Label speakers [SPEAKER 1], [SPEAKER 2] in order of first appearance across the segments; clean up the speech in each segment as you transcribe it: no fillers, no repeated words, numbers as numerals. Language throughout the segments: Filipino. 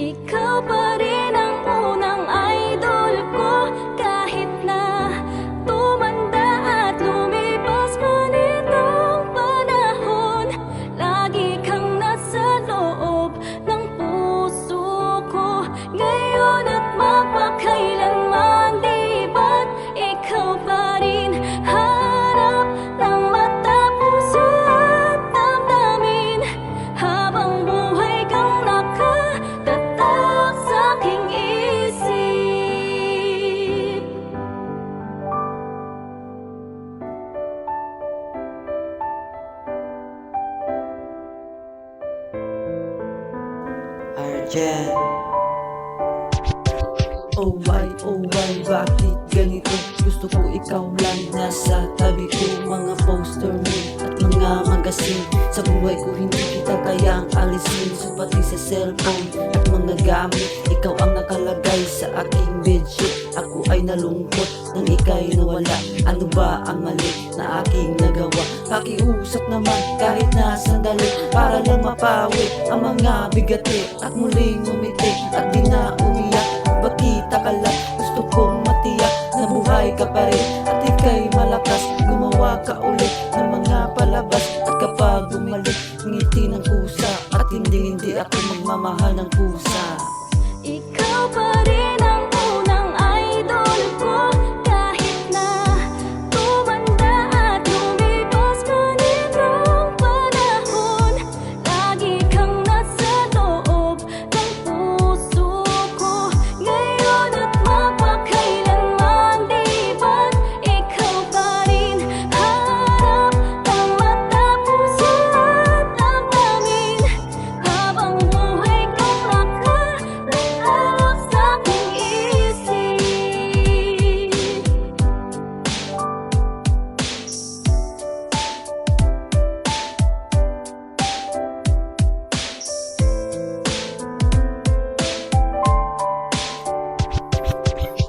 [SPEAKER 1] Ikaw pa rin ang unang idol ko. Kahit na tumanda at lumipas man itong panahon, lagi kang nasa loob ng puso ko. Ngayon at mapakailanman, di ba't ikaw pa rin harap ng mata, puso at damdamin. Habang buhay kang nakatatak sa aking isip.
[SPEAKER 2] Arjen. Oh why, bakit ganito? Gusto ko ikaw lang nasa tabi ko. Mga poster mo at mga magasin, sa buhay ko hindi kita kayang alisin. So pati sa cellphone at mga gamit, ikaw ang nakalagay sa aking bedsheet. Ako ay nalungkot nang ika'y nawala. Ano ba ang mali na aking nagawa? Pakiusap naman kahit na sandali, para lang mapawi ang mga bigati at muling umiti at di na umiyak. Bakita ka lang, gusto kong matiyak na buhay ka pa rin at ika'y malakas. Gumawa ka ulit ng mga palabas, at kapag bumalik ngiti ng pusa, at hindi ako magmamahal ng pusa.
[SPEAKER 1] Ikaw pa rin ang unang idol ko. Kahit na tumanda at lumipas man itong panahon, lagi kang nasa loob ng puso ko. Ngayon at mapakailanman, di ba't ikaw pa rin harap ng mata, puso at damdamin. Habang buhay kang nakatatak sa aking isip.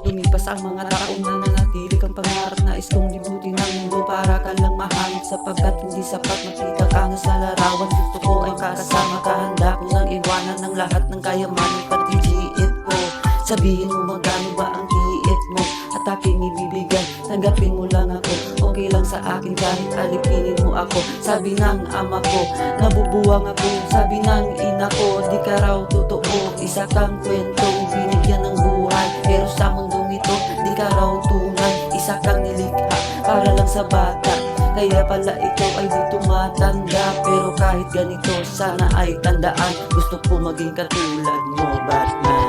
[SPEAKER 2] Lumipas ang mga taon na nanatili kang pangarap. Nais kong libutin ang mundo para ka lang mahanap, sapagkat hindi sapat makita ka na sa larawan. Gusto ko ay kasama ka, handa ko nang iwanan ng lahat ng kayamanan, pati giit ko. Sabihin mo magkano ba ang giit mo at aking ibibigay, tanggapin mo lang ako. Okay lang sa akin kahit alipinin mo ako. Sabi ng ama ko, nabubuwang ako. Sabi ng ina ko, di ka raw totoo. Isa kang kwento, binigyan ng buhay, pero sa mundong ito, di ka raw tunay. Isa kang nilikha para lang sa bata, kaya pala ikaw ay di tumatanda. Pero kahit ganito, sana ay tandaan, gusto ko maging katulad mo, Batman.